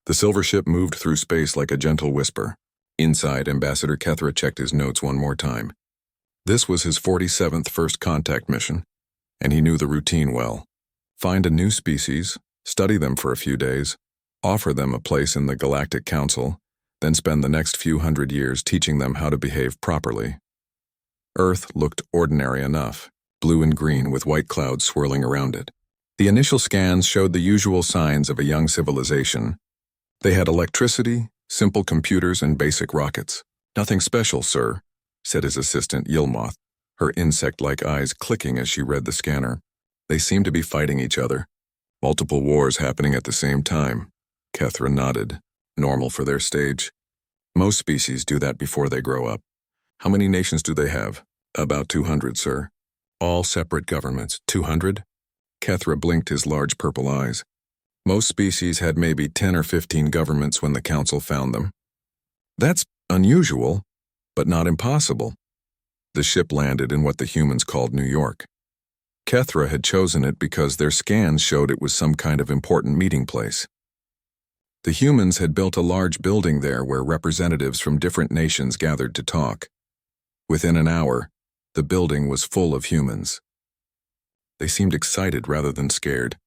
The silver ship moved through space like a gentle whisper. Inside, Ambassador Kethra checked his notes one more time. This was his 47th first contact mission, and he knew the routine well. Find a new species, study them for a few days, offer them a place in the Galactic Council, then spend the next few hundred years teaching them how to behave properly. Earth looked ordinary enough, blue and green with white clouds swirling around it. The initial scans showed the usual signs of a young civilization. They had electricity, simple computers, and basic rockets. "Nothing special, sir," said his assistant Yilmoth, her insect-like eyes clicking as she read the scanner. "They seem to be fighting each other. Multiple wars happening at the same time." Kethra nodded. "Normal for their stage. Most species do that before they grow up." "How many nations do they have?" "About 200, sir." "All separate governments." 200? Kethra blinked his large purple eyes. Most species had maybe 10 or 15 governments when the council found them. "That's unusual, but not impossible." The ship landed in what the humans called New York. Kethra had chosen it because their scans showed it was some kind of important meeting place. The humans had built a large building there where representatives from different nations gathered to talk. Within an hour, the building was full of humans. They seemed excited rather than scared.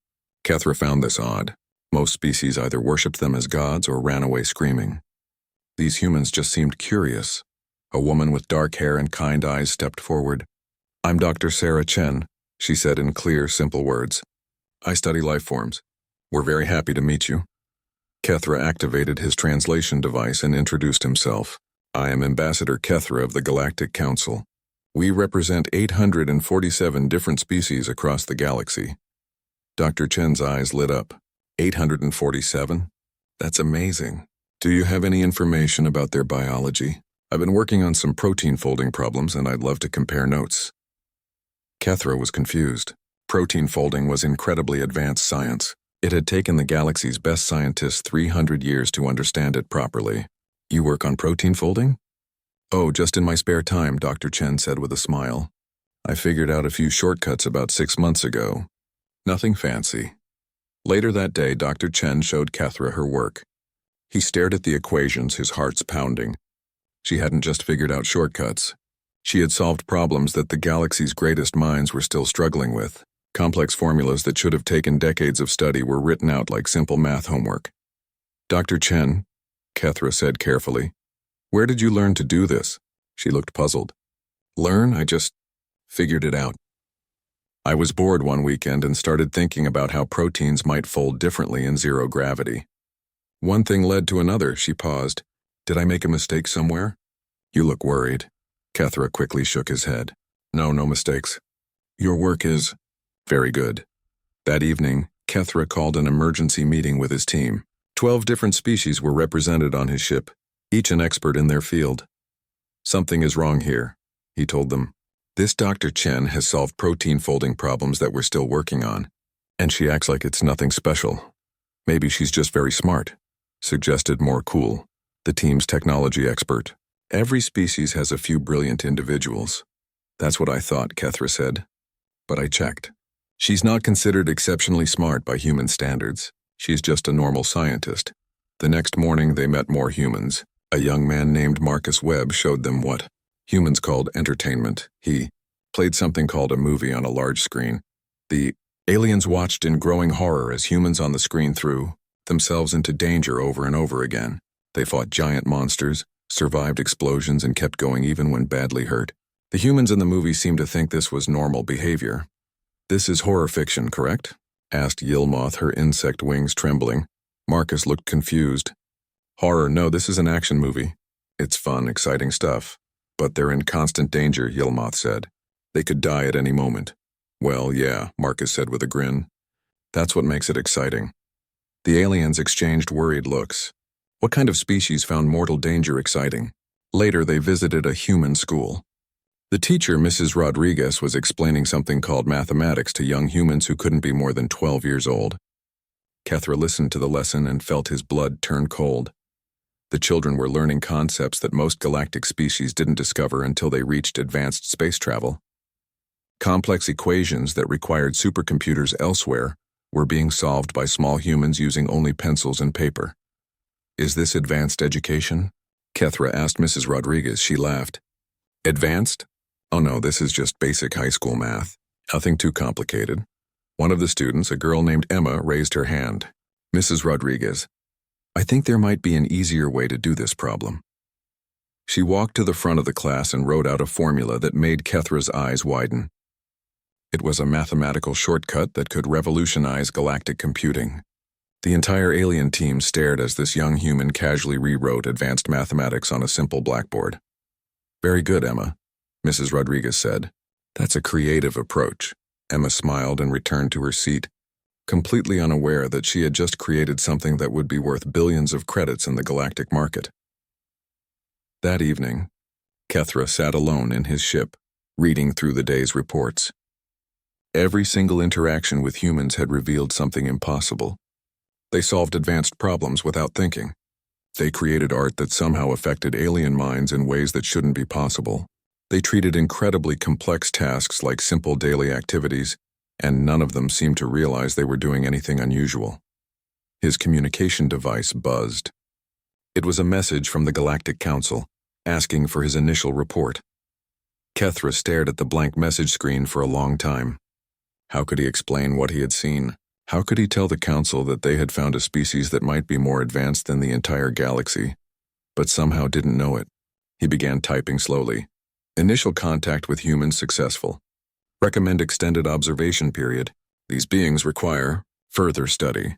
Kethra found this odd. Most species either worshipped them as gods or ran away screaming. These humans just seemed curious. A woman with dark hair and kind eyes stepped forward. "I'm Dr. Sarah Chen," she said in clear, simple words. "I study life forms. We're very happy to meet you." Kethra activated his translation device and introduced himself. "I am Ambassador Kethra of the Galactic Council. We represent 847 different species across the galaxy." Dr. Chen's eyes lit up. 847? That's amazing. "Do you have any information about their biology? I've been working on some protein folding problems and I'd love to compare notes." Kethra was confused. Protein folding was incredibly advanced science. It had taken the galaxy's best scientists 300 years to understand it properly. "You work on protein folding?" "Oh, just in my spare time," Dr. Chen said with a smile. "I figured out a few shortcuts about 6 months ago. Nothing fancy." Later that day, Dr. Chen showed Kethra her work. He stared at the equations, his heart's pounding. She hadn't just figured out shortcuts. She had solved problems that the galaxy's greatest minds were still struggling with. Complex formulas that should have taken decades of study were written out like simple math homework. "Dr. Chen," Kethra said carefully, "where did you learn to do this?" She looked puzzled. "Learn? I just figured it out. I was bored one weekend and started thinking about how proteins might fold differently in zero gravity. One thing led to another." She paused. "Did I make a mistake somewhere?" "You look worried." Kethra quickly shook his head. No mistakes. Your work is very good." That evening, Kethra called an emergency meeting with his team. 12 different species were represented on his ship, each an expert in their field. "Something is wrong here," he told them. "This Dr. Chen has solved protein folding problems that we're still working on, and she acts like it's nothing special. Maybe she's just very smart," suggested More Cool, the team's technology expert. "Every species has a few brilliant individuals." "That's what I thought," Kethra said. "But I checked. She's not considered exceptionally smart by human standards. She's just a normal scientist." The next morning they met more humans. A young man named Marcus Webb showed them what humans called entertainment. He played something called a movie on a large screen. The aliens watched in growing horror as humans on the screen threw themselves into danger over and over again. They fought giant monsters, survived explosions, and kept going even when badly hurt. The humans in the movie seemed to think this was normal behavior. "This is horror fiction, correct?" asked Yilmoth, her insect wings trembling. Marcus looked confused. "Horror? No, this is an action movie. It's fun, exciting stuff. But they're in constant danger," Yilmoth said. "They could die at any moment." "Well, yeah," Marcus said with a grin. "That's what makes it exciting." The aliens exchanged worried looks. What kind of species found mortal danger exciting? Later, they visited a human school. The teacher, Mrs. Rodriguez, was explaining something called mathematics to young humans who couldn't be more than 12 years old. Kethra listened to the lesson and felt his blood turn cold. The children were learning concepts that most galactic species didn't discover until they reached advanced space travel. Complex equations that required supercomputers elsewhere were being solved by small humans using only pencils and paper. Is this advanced education? Kethra asked Mrs. Rodriguez. She laughed. Advanced? Oh no, this is just basic high school math. Nothing too complicated. One of the students, a girl named Emma, raised her hand. Mrs. Rodriguez, I think there might be an easier way to do this problem. She walked to the front of the class and wrote out a formula that made Kethra's eyes widen. It was a mathematical shortcut that could revolutionize galactic computing. The entire alien team stared as this young human casually rewrote advanced mathematics on a simple blackboard. Very good, Emma, Mrs. Rodriguez said. That's a creative approach. Emma smiled and returned to her seat, completely unaware that she had just created something that would be worth billions of credits in the galactic market. That evening, Kethra sat alone in his ship, reading through the day's reports. Every single interaction with humans had revealed something impossible. They solved advanced problems without thinking. They created art that somehow affected alien minds in ways that shouldn't be possible. They treated incredibly complex tasks like simple daily activities, and none of them seemed to realize they were doing anything unusual. His communication device buzzed. It was a message from the Galactic Council, asking for his initial report. Kethra stared at the blank message screen for a long time. How could he explain what he had seen? How could he tell the Council that they had found a species that might be more advanced than the entire galaxy, but somehow didn't know it? He began typing slowly. Initial contact with humans successful. Recommend extended observation period. These beings require further study.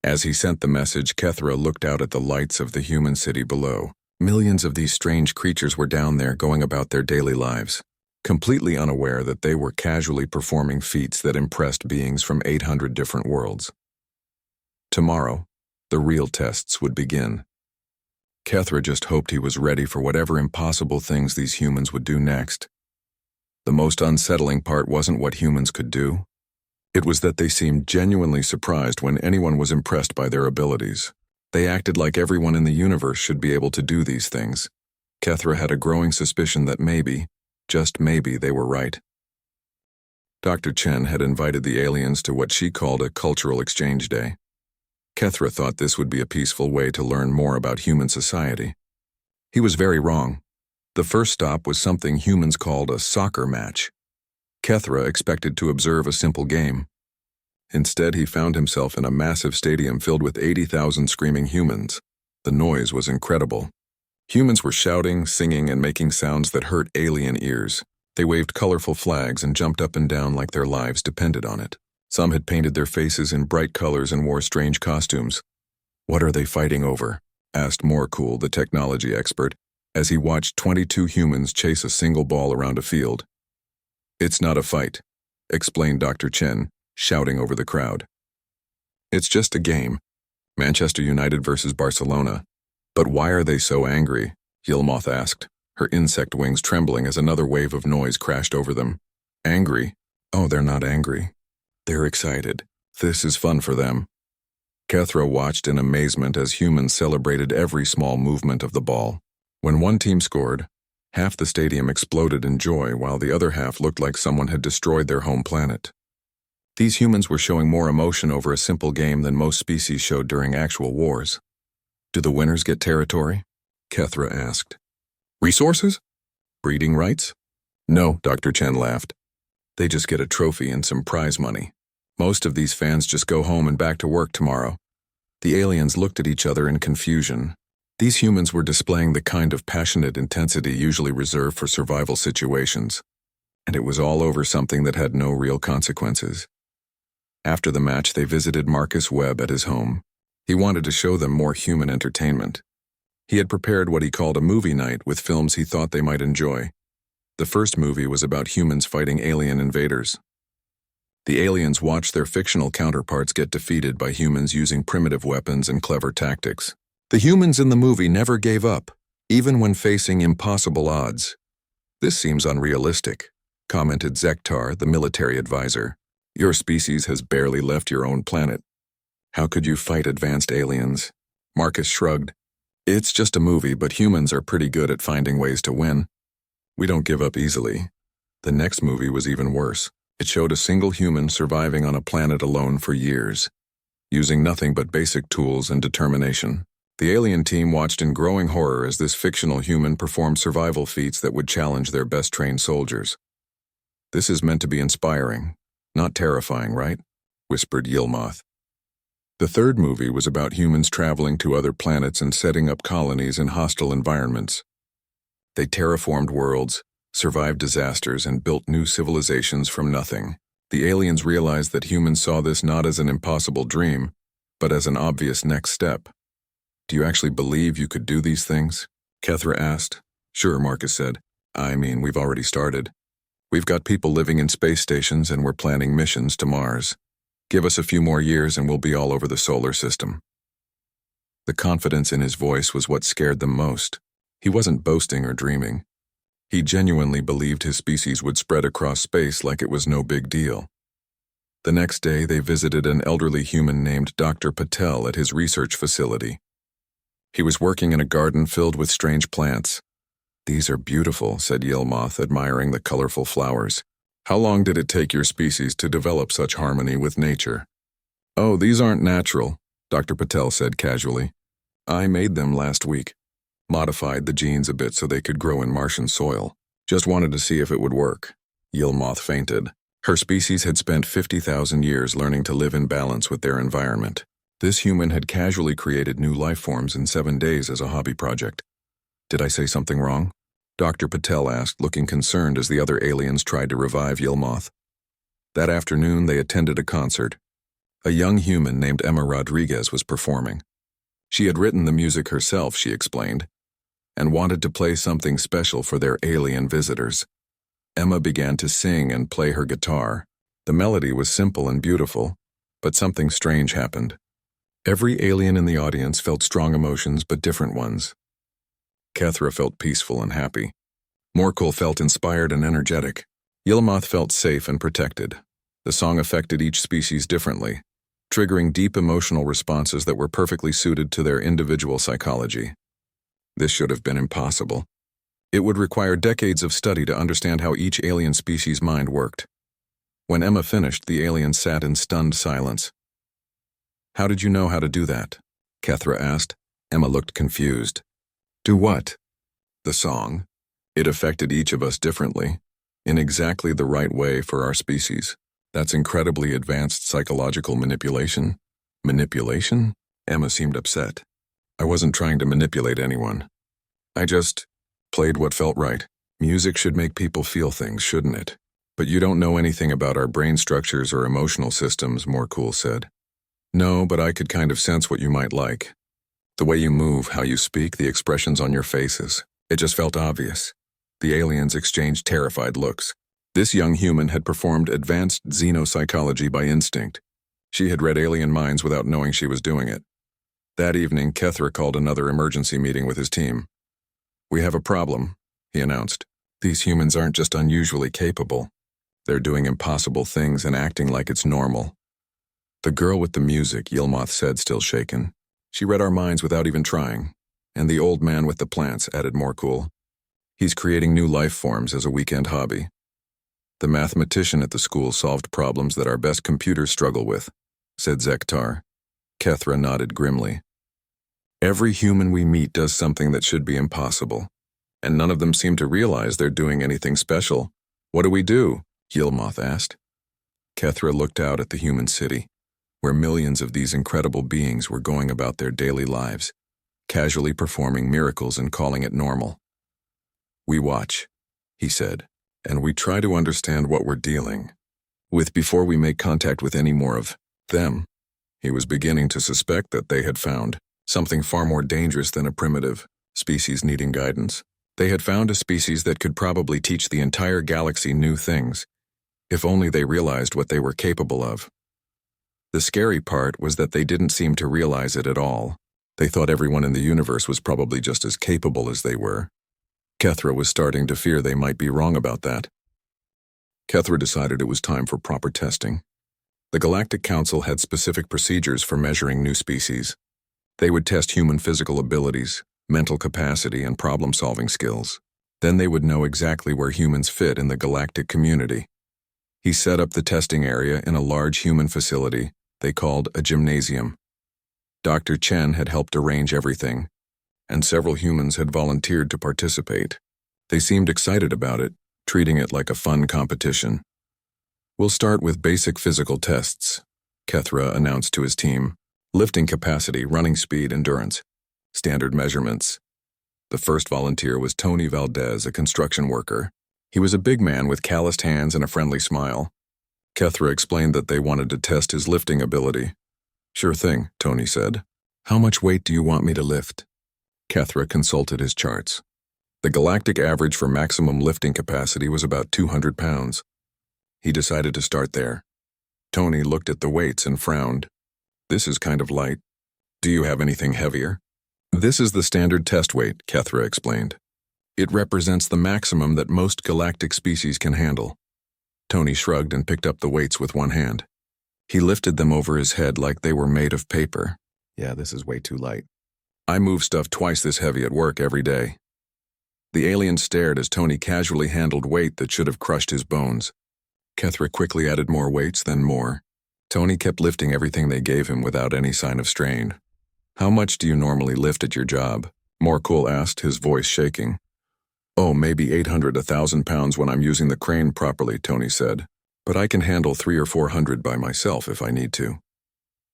As he sent the message, Kethra looked out at the lights of the human city below. Millions of these strange creatures were down there going about their daily lives, completely unaware that they were casually performing feats that impressed beings from 800 different worlds. Tomorrow, the real tests would begin. Kethra just hoped he was ready for whatever impossible things these humans would do next. The most unsettling part wasn't what humans could do. It was that they seemed genuinely surprised when anyone was impressed by their abilities. They acted like everyone in the universe should be able to do these things. Kethra had a growing suspicion that maybe, just maybe, they were right. Dr. Chen had invited the aliens to what she called a cultural exchange day. Kethra thought this would be a peaceful way to learn more about human society. He was very wrong. The first stop was something humans called a soccer match. Kethra expected to observe a simple game. Instead, he found himself in a massive stadium filled with 80,000 screaming humans. The noise was incredible. Humans were shouting, singing, and making sounds that hurt alien ears. They waved colorful flags and jumped up and down like their lives depended on it. Some had painted their faces in bright colors and wore strange costumes. What are they fighting over? Asked Morcool, the technology expert, as he watched 22 humans chase a single ball around a field. It's not a fight, explained Dr. Chen, shouting over the crowd. It's just a game. Manchester United versus Barcelona. But why are they so angry? Yilmoth asked, her insect wings trembling as another wave of noise crashed over them. Angry? Oh, they're not angry. They're excited. This is fun for them. Kethra watched in amazement as humans celebrated every small movement of the ball. When one team scored, half the stadium exploded in joy while the other half looked like someone had destroyed their home planet. These humans were showing more emotion over a simple game than most species showed during actual wars. Do the winners get territory? Kethra asked. Resources? Breeding rights? No, Dr. Chen laughed. They just get a trophy and some prize money. Most of these fans just go home and back to work tomorrow. The aliens looked at each other in confusion. These humans were displaying the kind of passionate intensity usually reserved for survival situations, and it was all over something that had no real consequences. After the match, they visited Marcus Webb at his home. He wanted to show them more human entertainment. He had prepared what he called a movie night with films he thought they might enjoy. The first movie was about humans fighting alien invaders. The aliens watched their fictional counterparts get defeated by humans using primitive weapons and clever tactics. The humans in the movie never gave up, even when facing impossible odds. This seems unrealistic, commented Zektar, the military advisor. Your species has barely left your own planet. How could you fight advanced aliens? Marcus shrugged. It's just a movie, but humans are pretty good at finding ways to win. We don't give up easily. The next movie was even worse. It showed a single human surviving on a planet alone for years, using nothing but basic tools and determination. The alien team watched in growing horror as this fictional human performed survival feats that would challenge their best-trained soldiers. "This is meant to be inspiring, not terrifying, right?" whispered Yilmoth. The third movie was about humans traveling to other planets and setting up colonies in hostile environments. They terraformed worlds, survived disasters, and built new civilizations from nothing. The aliens realized that humans saw this not as an impossible dream, but as an obvious next step. "Do you actually believe you could do these things?" Kethra asked. "Sure," Marcus said. "I mean, we've already started. We've got people living in space stations and we're planning missions to Mars. Give us a few more years and we'll be all over the solar system." The confidence in his voice was what scared them most. He wasn't boasting or dreaming. He genuinely believed his species would spread across space like it was no big deal. The next day, they visited an elderly human named Dr. Patel at his research facility. He was working in a garden filled with strange plants. "These are beautiful," said Yilmoth, admiring the colorful flowers. "How long did it take your species to develop such harmony with nature?" "Oh, these aren't natural," Dr. Patel said casually. "I made them last week. Modified the genes a bit so they could grow in Martian soil. Just wanted to see if it would work." Yilmoth fainted. Her species had spent 50,000 years learning to live in balance with their environment. This human had casually created new life forms in 7 days as a hobby project. "Did I say something wrong?" Dr. Patel asked, looking concerned as the other aliens tried to revive Yilmoth. That afternoon, they attended a concert. A young human named Emma Rodriguez was performing. She had written the music herself, she explained, and wanted to play something special for their alien visitors. Emma began to sing and play her guitar. The melody was simple and beautiful, but something strange happened. Every alien in the audience felt strong emotions, but different ones. Kethra felt peaceful and happy. Morkel felt inspired and energetic. Yilmoth felt safe and protected. The song affected each species differently, triggering deep emotional responses that were perfectly suited to their individual psychology. This should have been impossible. It would require decades of study to understand how each alien species' mind worked. When Emma finished, the aliens sat in stunned silence. "How did you know how to do that?" Kethra asked. Emma looked confused. "Do what?" "The song. It affected each of us differently, in exactly the right way for our species. That's incredibly advanced psychological manipulation." "Manipulation?" Emma seemed upset. "I wasn't trying to manipulate anyone. I just played what felt right. Music should make people feel things, shouldn't it? But you don't know anything about our brain structures or emotional systems," Morcool said. "No, but I could kind of sense what you might like. The way you move, how you speak, the expressions on your faces. It just felt obvious." The aliens exchanged terrified looks. This young human had performed advanced xenopsychology by instinct. She had read alien minds without knowing she was doing it. That evening, Kethra called another emergency meeting with his team. "We have a problem," he announced. "These humans aren't just unusually capable. They're doing impossible things and acting like it's normal." "The girl with the music," Yilmoth said, still shaken. "She read our minds without even trying. And the old man with the plants," added Morcool. "He's creating new life forms as a weekend hobby." "The mathematician at the school solved problems that our best computers struggle with," said Zektar. Kethra nodded grimly. "Every human we meet does something that should be impossible, and none of them seem to realize they're doing anything special. What do we do?" Yilmoth asked. Kethra looked out at the human city, where millions of these incredible beings were going about their daily lives, casually performing miracles and calling it normal. "We watch," he said, "and we try to understand what we're dealing with before we make contact with any more of them." He was beginning to suspect that they had found something far more dangerous than a primitive species needing guidance. They had found a species that could probably teach the entire galaxy new things, if only they realized what they were capable of. The scary part was that they didn't seem to realize it at all. They thought everyone in the universe was probably just as capable as they were. Kethra was starting to fear they might be wrong about that. Kethra decided it was time for proper testing. The Galactic Council had specific procedures for measuring new species. They would test human physical abilities, mental capacity, and problem-solving skills. Then they would know exactly where humans fit in the galactic community. He set up the testing area in a large human facility they called a gymnasium. Dr. Chen had helped arrange everything, and several humans had volunteered to participate. They seemed excited about it, treating it like a fun competition. "We'll start with basic physical tests," Kethra announced to his team. "Lifting capacity, running speed, endurance. Standard measurements." The first volunteer was Tony Valdez, a construction worker. He was a big man with calloused hands and a friendly smile. Kethra explained that they wanted to test his lifting ability. "Sure thing," Tony said. "How much weight do you want me to lift?" Kethra consulted his charts. The galactic average for maximum lifting capacity was about 200 pounds. He decided to start there. Tony looked at the weights and frowned. "This is kind of light. Do you have anything heavier?" "This is the standard test weight," Kethra explained. "It represents the maximum that most galactic species can handle." Tony shrugged and picked up the weights with one hand. He lifted them over his head like they were made of paper. "Yeah, this is way too light. I move stuff twice this heavy at work every day." The alien stared as Tony casually handled weight that should have crushed his bones. Kethra quickly added more weights, then more. Tony kept lifting everything they gave him without any sign of strain. "How much do you normally lift at your job?" Morkul asked, his voice shaking. "Oh, maybe 800, 1,000 pounds when I'm using the crane properly," Tony said. "But I can handle 300 or 400 by myself if I need to."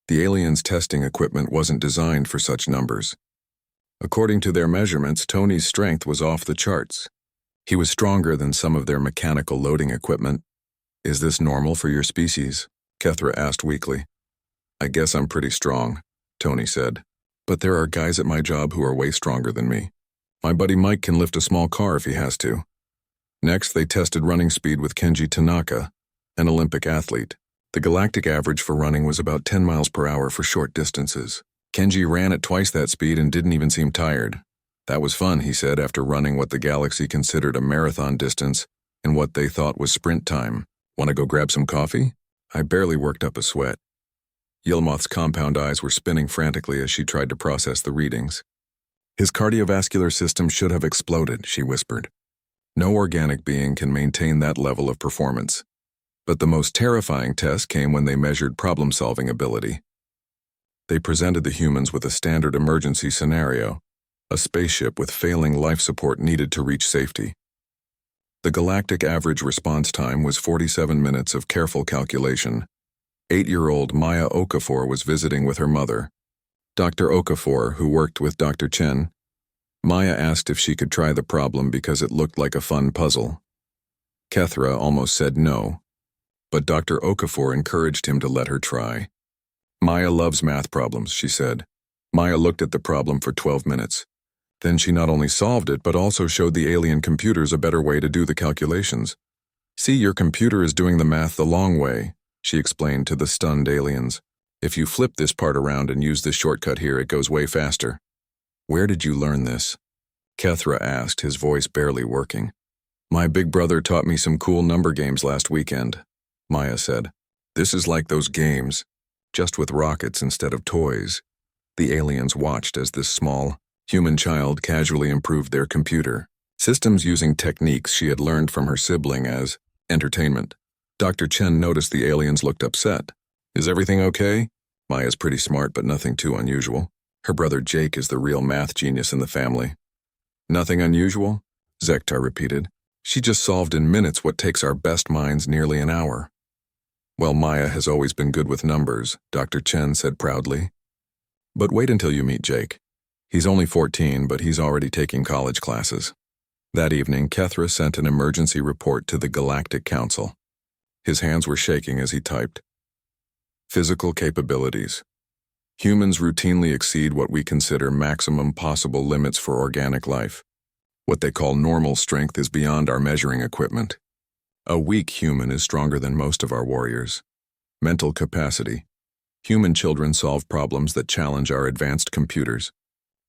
The aliens' testing equipment wasn't designed for such numbers. According to their measurements, Tony's strength was off the charts. He was stronger than some of their mechanical loading equipment. "Is this normal for your species?" Kethra asked weakly. "I guess I'm pretty strong," Tony said. "But there are guys at my job who are way stronger than me. My buddy Mike can lift a small car if he has to." Next, they tested running speed with Kenji Tanaka, an Olympic athlete. The galactic average for running was about 10 miles per hour for short distances. Kenji ran at twice that speed and didn't even seem tired. "That was fun," he said, after running what the galaxy considered a marathon distance and what they thought was sprint time. "Want to go grab some coffee?" I barely worked up a sweat. Yilmoth's compound eyes were spinning frantically as she tried to process the readings. "His cardiovascular system should have exploded," she whispered. "No organic being can maintain that level of performance." But the most terrifying test came when they measured problem-solving ability. They presented the humans with a standard emergency scenario, a spaceship with failing life support needed to reach safety. The galactic average response time was 47 minutes of careful calculation. 8-year-old Maya Okafor was visiting with her mother, Dr. Okafor, who worked with Dr. Chen. Maya asked if she could try the problem because it looked like a fun puzzle. Kethra almost said no, but Dr. Okafor encouraged him to let her try. "Maya loves math problems," she said. Maya looked at the problem for 12 minutes. Then she not only solved it, but also showed the alien computers a better way to do the calculations. "See, your computer is doing the math the long way," she explained to the stunned aliens. "If you flip this part around and use this shortcut here, it goes way faster." "Where did you learn this?" Kethra asked, his voice barely working. "My big brother taught me some cool number games last weekend," Maya said. "This is like those games, just with rockets instead of toys." The aliens watched as this small, human child casually improved their computer systems using techniques she had learned from her sibling as entertainment. Dr. Chen noticed the aliens looked upset. "Is everything okay?" Maya's pretty smart, but nothing too unusual. Her brother Jake is the real math genius in the family. "Nothing unusual?" Zektar repeated. "She just solved in minutes what takes our best minds nearly an hour." "Well, Maya has always been good with numbers," Dr. Chen said proudly. "But wait until you meet Jake. He's only 14, but he's already taking college classes." That evening, Kethra sent an emergency report to the Galactic Council. His hands were shaking as he typed. "Physical capabilities. Humans routinely exceed what we consider maximum possible limits for organic life. What they call normal strength is beyond our measuring equipment. A weak human is stronger than most of our warriors. Mental capacity. Human children solve problems that challenge our advanced computers.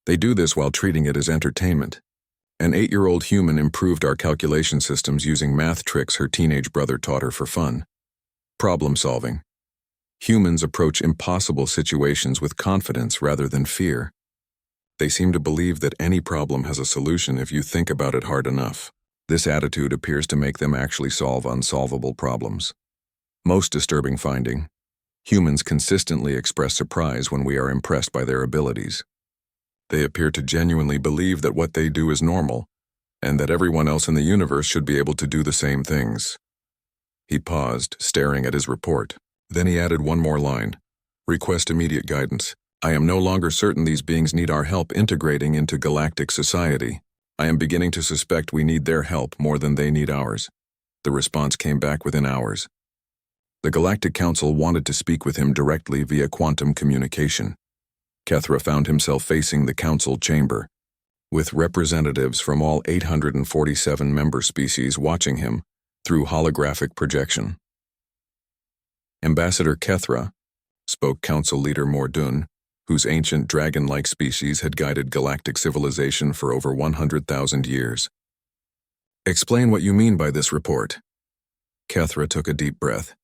They do this while treating it as entertainment. An 8-year-old human improved our calculation systems using math tricks her teenage brother taught her for fun. Problem solving. Humans approach impossible situations with confidence rather than fear. They seem to believe that any problem has a solution if you think about it hard enough. This attitude appears to make them actually solve unsolvable problems. Most disturbing finding. Humans consistently express surprise when we are impressed by their abilities. They appear to genuinely believe that what they do is normal, and that everyone else in the universe should be able to do the same things. He paused, staring at his report. Then he added one more line. Request immediate guidance. I am no longer certain these beings need our help integrating into galactic society. I am beginning to suspect we need their help more than they need ours. The response came back within hours. The Galactic Council wanted to speak with him directly via quantum communication. Kethra found himself facing the council chamber, with representatives from all 847 member species watching him through holographic projection. Ambassador Kethra, spoke Council Leader Mordun, whose ancient dragon-like species had guided galactic civilization for over 100,000 years. Explain what you mean by this report. Kethra took a deep breath.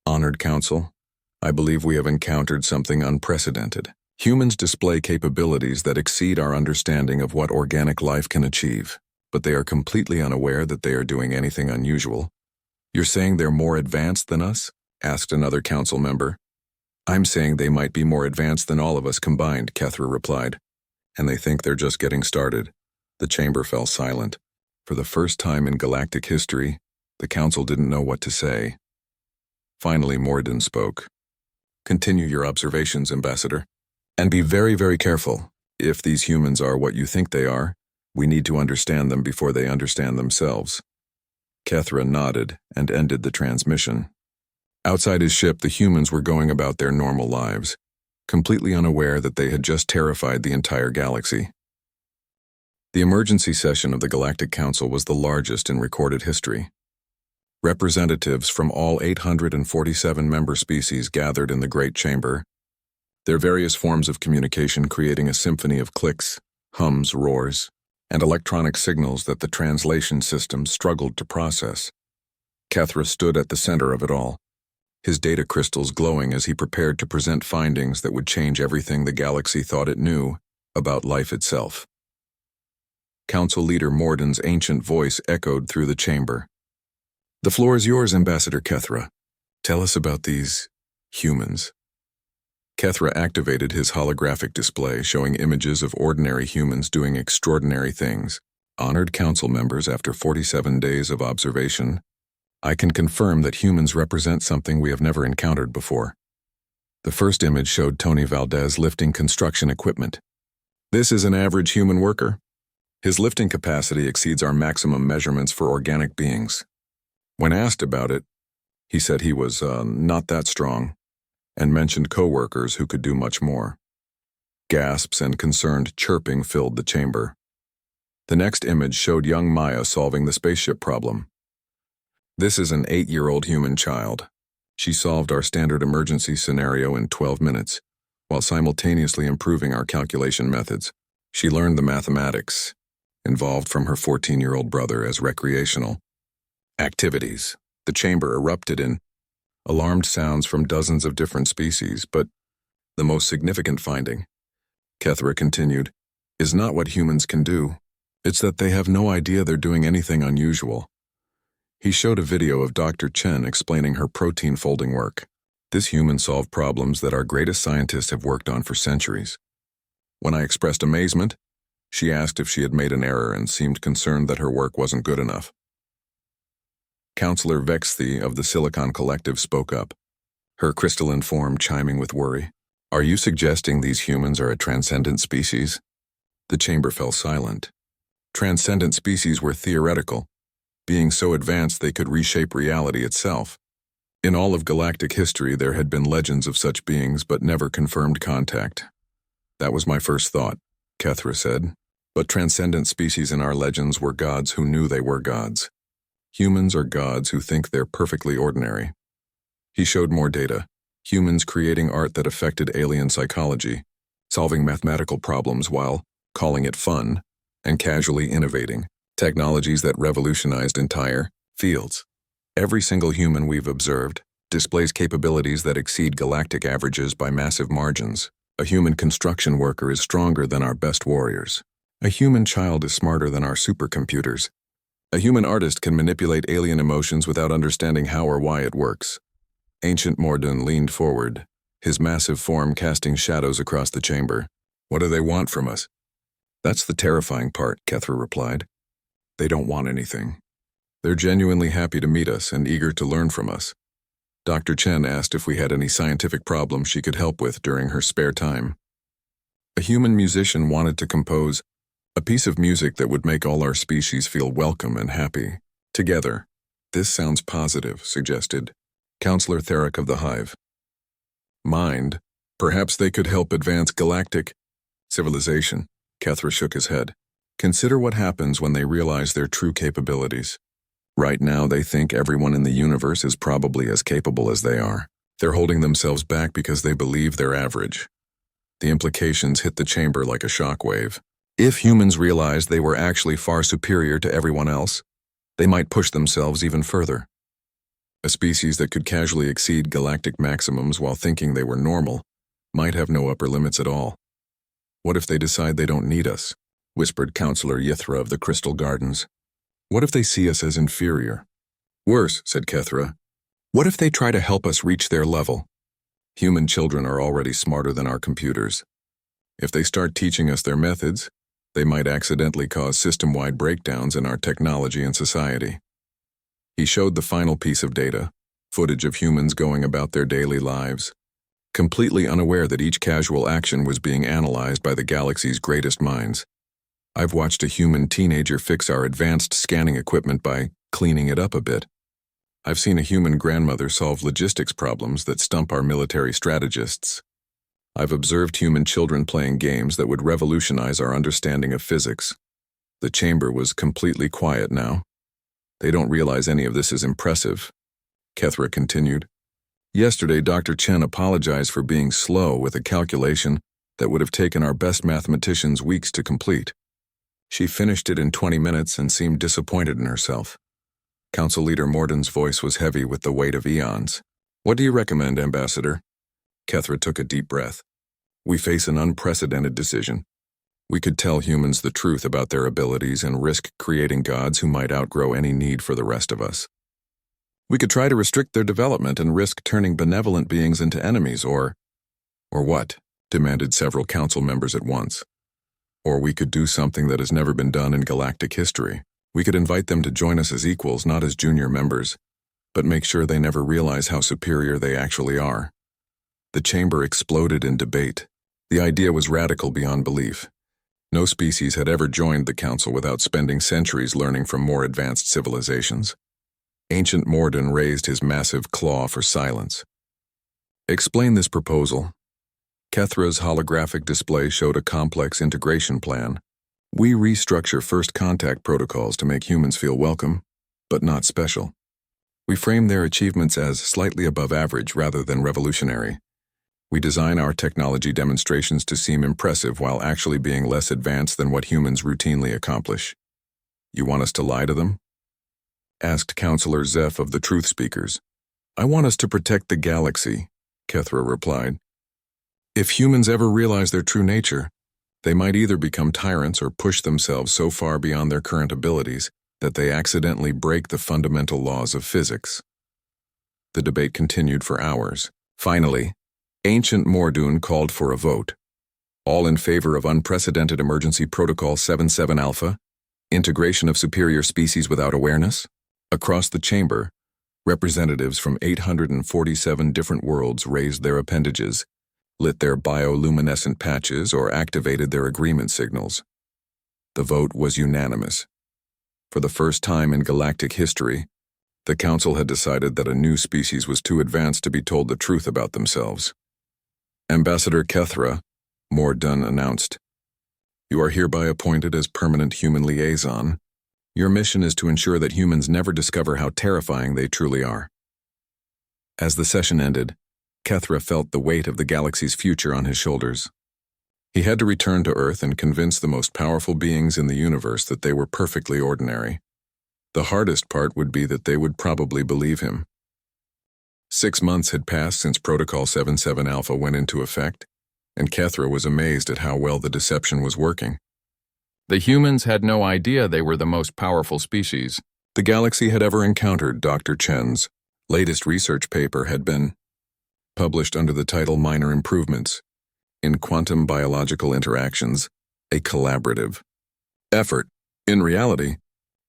Honored Council, I believe we have encountered something unprecedented. Humans display capabilities that exceed our understanding of what organic life can achieve, but they are completely unaware that they are doing anything unusual. You're saying they're more advanced than us? Asked another council member. I'm saying they might be more advanced than all of us combined, Kethra replied. And they think they're just getting started. The chamber fell silent. For the first time in galactic history, the council didn't know what to say. Finally, Morden spoke. Continue your observations, Ambassador. And be very, very careful. If these humans are what you think they are, we need to understand them before they understand themselves. Kethra nodded and ended the transmission. Outside his ship, the humans were going about their normal lives, completely unaware that they had just terrified the entire galaxy. The emergency session of the Galactic Council was the largest in recorded history. Representatives from all 847 member species gathered in the Great Chamber, their various forms of communication creating a symphony of clicks, hums, roars, and electronic signals that the translation system struggled to process. Kethra stood at the center of it all, his data crystals glowing as he prepared to present findings that would change everything the galaxy thought it knew about life itself. Council Leader Morden's ancient voice echoed through the chamber. The floor is yours, Ambassador Kethra. Tell us about these humans. Kethra activated his holographic display showing images of ordinary humans doing extraordinary things. Honored council members, after 47 days of observation, I can confirm that humans represent something we have never encountered before. The first image showed Tony Valdez lifting construction equipment. This is an average human worker. His lifting capacity exceeds our maximum measurements for organic beings. When asked about it, he said he was not that strong, and mentioned co-workers who could do much more. Gasps and concerned chirping filled the chamber. The next image showed young Maya solving the spaceship problem. This is an 8-year-old human child. She solved our standard emergency scenario in 12 minutes, while simultaneously improving our calculation methods. She learned the mathematics involved from her 14-year-old brother as recreational activities. The chamber erupted in alarmed sounds from dozens of different species, but the most significant finding, Kethra continued, is not what humans can do. It's that they have no idea they're doing anything unusual. He showed a video of Dr. Chen explaining her protein folding work. This human solved problems that our greatest scientists have worked on for centuries. When I expressed amazement, she asked if she had made an error and seemed concerned that her work wasn't good enough. Counselor Vexthi of the Silicon Collective spoke up, her crystalline form chiming with worry. Are you suggesting these humans are a transcendent species? The chamber fell silent. Transcendent species were theoretical, being so advanced they could reshape reality itself. In all of galactic history, there had been legends of such beings, but never confirmed contact. That was my first thought, Kethra said. But transcendent species in our legends were gods who knew they were gods. Humans are gods who think they're perfectly ordinary. He showed more data. Humans creating art that affected alien psychology, solving mathematical problems while calling it fun, and casually innovating, technologies that revolutionized entire fields. Every single human we've observed displays capabilities that exceed galactic averages by massive margins. A human construction worker is stronger than our best warriors. A human child is smarter than our supercomputers. A human artist can manipulate alien emotions without understanding how or why it works. Ancient Morden leaned forward, his massive form casting shadows across the chamber. What do they want from us? That's the terrifying part, Kethra replied. They don't want anything. They're genuinely happy to meet us and eager to learn from us. Dr. Chen asked if we had any scientific problems she could help with during her spare time. A human musician wanted to compose a piece of music that would make all our species feel welcome and happy. Together. This sounds positive, suggested Counselor Theric of the Hive. Mind, perhaps they could help advance galactic civilization. Kethra shook his head. Consider what happens when they realize their true capabilities. Right now, they think everyone in the universe is probably as capable as they are. They're holding themselves back because they believe they're average. The implications hit the chamber like a shockwave. If humans realized they were actually far superior to everyone else, they might push themselves even further. A species that could casually exceed galactic maximums while thinking they were normal might have no upper limits at all. What if they decide they don't need us? Whispered Counselor Yithra of the Crystal Gardens. What if they see us as inferior? Worse, said Kethra. What if they try to help us reach their level? Human children are already smarter than our computers. If they start teaching us their methods, they might accidentally cause system-wide breakdowns in our technology and society. He showed the final piece of data, footage of humans going about their daily lives, completely unaware that each casual action was being analyzed by the galaxy's greatest minds. I've watched a human teenager fix our advanced scanning equipment by cleaning it up a bit. I've seen a human grandmother solve logistics problems that stump our military strategists. I've observed human children playing games that would revolutionize our understanding of physics. The chamber was completely quiet now. They don't realize any of this is impressive. Kethra continued. Yesterday, Dr. Chen apologized for being slow with a calculation that would have taken our best mathematicians weeks to complete. She finished it in 20 minutes and seemed disappointed in herself. Council Leader Morden's voice was heavy with the weight of eons. What do you recommend, Ambassador? Kethra took a deep breath. We face an unprecedented decision. We could tell humans the truth about their abilities and risk creating gods who might outgrow any need for the rest of us. We could try to restrict their development and risk turning benevolent beings into enemies, or what? Demanded several council members at once. Or we could do something that has never been done in galactic history. We could invite them to join us as equals, not as junior members, but make sure they never realize how superior they actually are. The chamber exploded in debate. The idea was radical beyond belief. No species had ever joined the council without spending centuries learning from more advanced civilizations. Ancient Morden raised his massive claw for silence. Explain this proposal. Kethra's holographic display showed a complex integration plan. We restructure first contact protocols to make humans feel welcome, but not special. We frame their achievements as slightly above average rather than revolutionary. We design our technology demonstrations to seem impressive while actually being less advanced than what humans routinely accomplish. You want us to lie to them? Asked Counselor Zeph of the Truth Speakers. I want us to protect the galaxy, Kethra replied. If humans ever realize their true nature, they might either become tyrants or push themselves so far beyond their current abilities that they accidentally break the fundamental laws of physics. The debate continued for hours. Finally, Ancient Mordoon called for a vote. All in favor of unprecedented emergency protocol 77 Alpha, integration of superior species without awareness? Across the chamber, representatives from 847 different worlds raised their appendages, lit their bioluminescent patches, or activated their agreement signals. The vote was unanimous. For the first time in galactic history, the Council had decided that a new species was too advanced to be told the truth about themselves. Ambassador Kethra, Morden announced, you are hereby appointed as permanent human liaison. Your mission is to ensure that humans never discover how terrifying they truly are. As the session ended, Kethra felt the weight of the galaxy's future on his shoulders. He had to return to Earth and convince the most powerful beings in the universe that they were perfectly ordinary. The hardest part would be that they would probably believe him. 6 months had passed since Protocol 77 Alpha went into effect, and Kethra was amazed at how well the deception was working. The humans had no idea they were the most powerful species the galaxy had ever encountered, Dr. Chen's latest research paper had been published under the title Minor Improvements in Quantum Biological Interactions, a Collaborative Effort. In reality,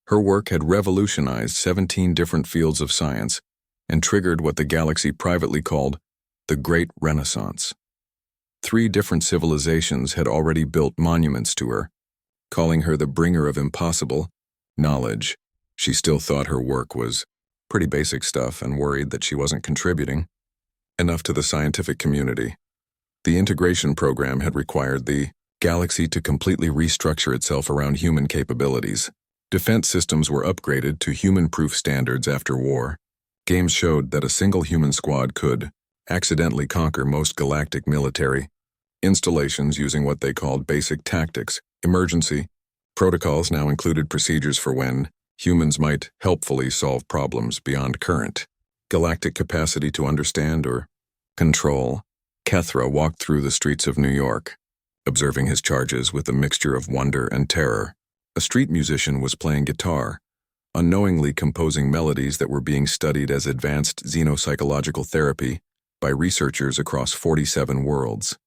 her work had revolutionized 17 different fields of science and triggered what the galaxy privately called the Great Renaissance. 3 different civilizations had already built monuments to her, calling her the bringer of impossible knowledge. She still thought her work was pretty basic stuff and worried that she wasn't contributing enough to the scientific community. The integration program had required the galaxy to completely restructure itself around human capabilities. Defense systems were upgraded to human-proof standards after war. Games showed that a single human squad could accidentally conquer most galactic military installations using what they called basic tactics. Emergency protocols now included procedures for when humans might helpfully solve problems beyond current galactic capacity to understand or control. Kethra walked through the streets of New York, observing his charges with a mixture of wonder and terror. A street musician was playing guitar, unknowingly composing melodies that were being studied as advanced xenopsychological therapy by researchers across 47 worlds.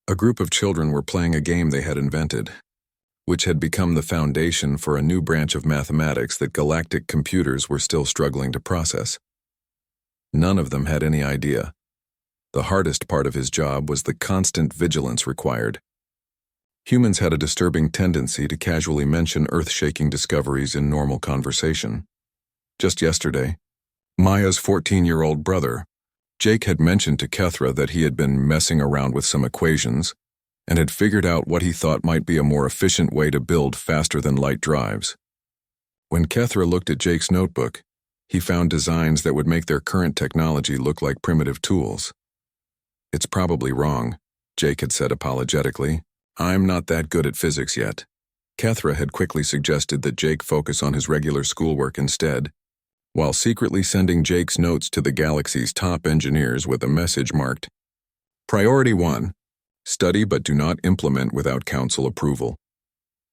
A group of children were playing a game they had invented, which had become the foundation for a new branch of mathematics that galactic computers were still struggling to process. None of them had any idea. The hardest part of his job was the constant vigilance required. Humans had a disturbing tendency to casually mention earth-shaking discoveries in normal conversation. Just yesterday, Maya's 14-year-old brother, Jake, had mentioned to Kethra that he had been messing around with some equations and had figured out what he thought might be a more efficient way to build faster-than-light drives. When Kethra looked at Jake's notebook, he found designs that would make their current technology look like primitive tools. "It's probably wrong," Jake had said apologetically. "I'm not that good at physics yet." Kethra had quickly suggested that Jake focus on his regular schoolwork instead, while secretly sending Jake's notes to the galaxy's top engineers with a message marked, "Priority 1. Study but do not implement without council approval."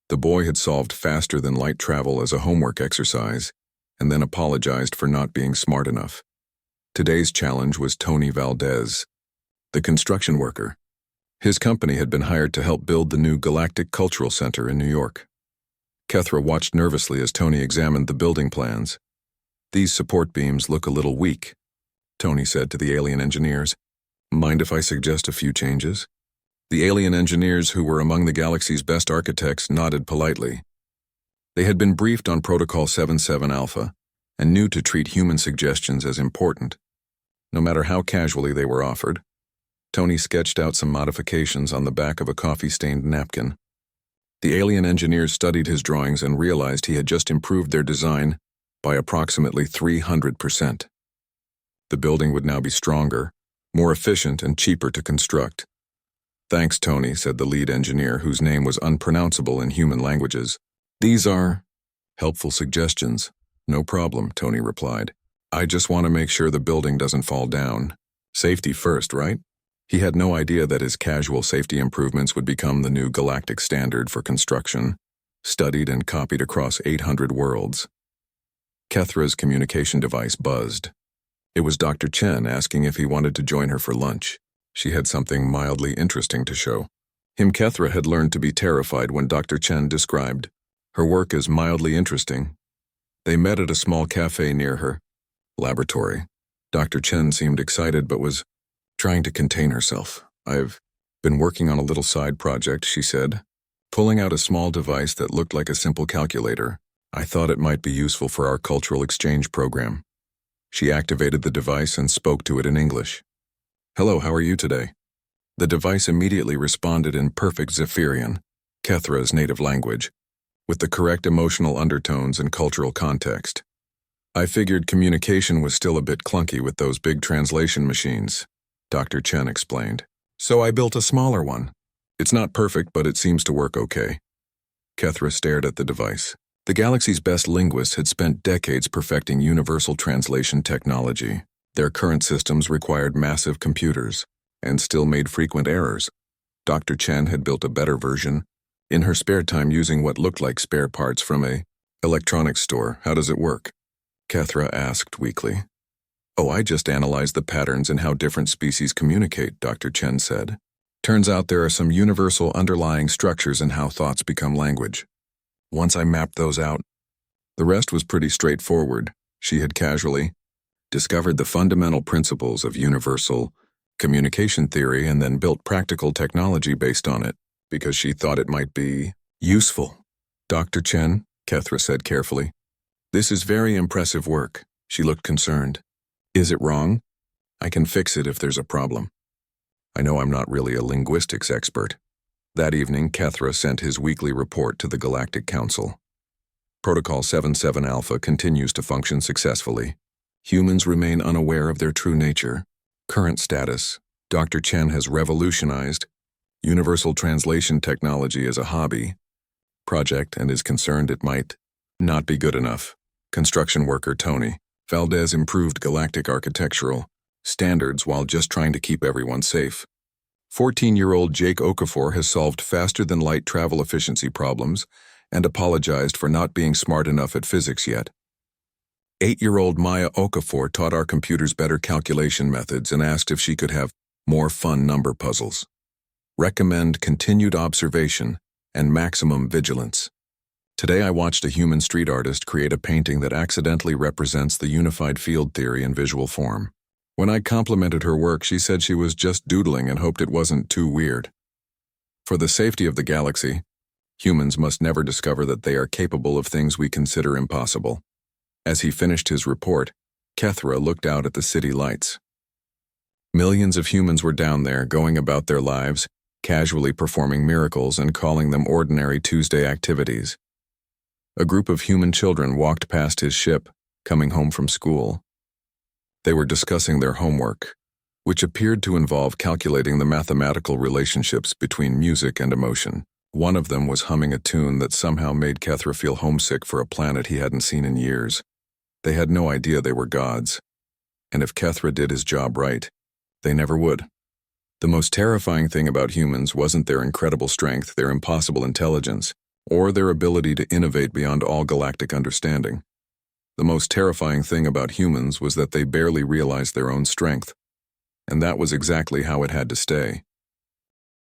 The boy had solved faster-than-light travel as a homework exercise, and then apologized for not being smart enough. Today's challenge was Tony Valdez, the construction worker. His company had been hired to help build the new Galactic Cultural Center in New York. Kethra watched nervously as Tony examined the building plans. "These support beams look a little weak," Tony said to the alien engineers. "Mind if I suggest a few changes?" The alien engineers, who were among the galaxy's best architects, nodded politely. They had been briefed on Protocol 77 Alpha and knew to treat human suggestions as important, no matter how casually they were offered. Tony sketched out some modifications on the back of a coffee-stained napkin. The alien engineers studied his drawings and realized he had just improved their design by approximately 300%. The building would now be stronger, more efficient, and cheaper to construct. "Thanks, Tony," said the lead engineer, whose name was unpronounceable in human languages. "These are helpful suggestions." "No problem," Tony replied. "I just want to make sure the building doesn't fall down. Safety first, right?" He had no idea that his casual safety improvements would become the new galactic standard for construction, studied and copied across 800 worlds. Kethra's communication device buzzed. It was Dr. Chen asking if he wanted to join her for lunch. She had something mildly interesting to show him. Kethra had learned to be terrified when Dr. Chen described her work as mildly interesting. They met at a small cafe near her laboratory. Dr. Chen seemed excited but was trying to contain herself. "I've been working on a little side project," she said, pulling out a small device that looked like a simple calculator. "I thought it might be useful for our cultural exchange program." She activated the device and spoke to it in English. "Hello, how are you today?" The device immediately responded in perfect Zephyrian, Kethra's native language, with the correct emotional undertones and cultural context. "I figured communication was still a bit clunky with those big translation machines," Dr. Chen explained. "So I built a smaller one. It's not perfect, but it seems to work okay." Kethra stared at the device. The galaxy's best linguists had spent decades perfecting universal translation technology. Their current systems required massive computers and still made frequent errors. Dr. Chen had built a better version in her spare time using what looked like spare parts from a electronics store. "How does it work?" Kethra asked weakly. Oh, I just analyzed the patterns in how different species communicate, Dr. Chen said. Turns out there are some universal underlying structures in how thoughts become language. Once I mapped those out, the rest was pretty straightforward. She had casually discovered the fundamental principles of universal communication theory and then built practical technology based on it, because she thought it might be useful. Dr. Chen, Kethra said carefully, this is very impressive work. She looked concerned. Is it wrong? I can fix it if there's a problem. I know I'm not really a linguistics expert. That evening, Kethra sent his weekly report to the Galactic Council. Protocol 77 Alpha continues to function successfully. Humans remain unaware of their true nature. Current status: Dr. Chen has revolutionized universal translation technology as a hobby project and is concerned it might not be good enough. Construction worker Tony Valdez improved galactic architectural standards while just trying to keep everyone safe. 14-year-old Jake Okafor has solved faster-than-light travel efficiency problems and apologized for not being smart enough at physics yet. 8-year-old Maya Okafor taught our computers better calculation methods and asked if she could have more fun number puzzles. Recommend continued observation and maximum vigilance. Today I watched a human street artist create a painting that accidentally represents the unified field theory in visual form. When I complimented her work, she said she was just doodling and hoped it wasn't too weird. For the safety of the galaxy, humans must never discover that they are capable of things we consider impossible. As he finished his report, Kethra looked out at the city lights. Millions of humans were down there, going about their lives, casually performing miracles and calling them ordinary Tuesday activities. A group of human children walked past his ship, coming home from school. They were discussing their homework, which appeared to involve calculating the mathematical relationships between music and emotion. One of them was humming a tune that somehow made Kethra feel homesick for a planet he hadn't seen in years. They had no idea they were gods, and if Kethra did his job right, they never would. The most terrifying thing about humans wasn't their incredible strength, their impossible intelligence, or their ability to innovate beyond all galactic understanding. The most terrifying thing about humans was that they barely realized their own strength, and that was exactly how it had to stay.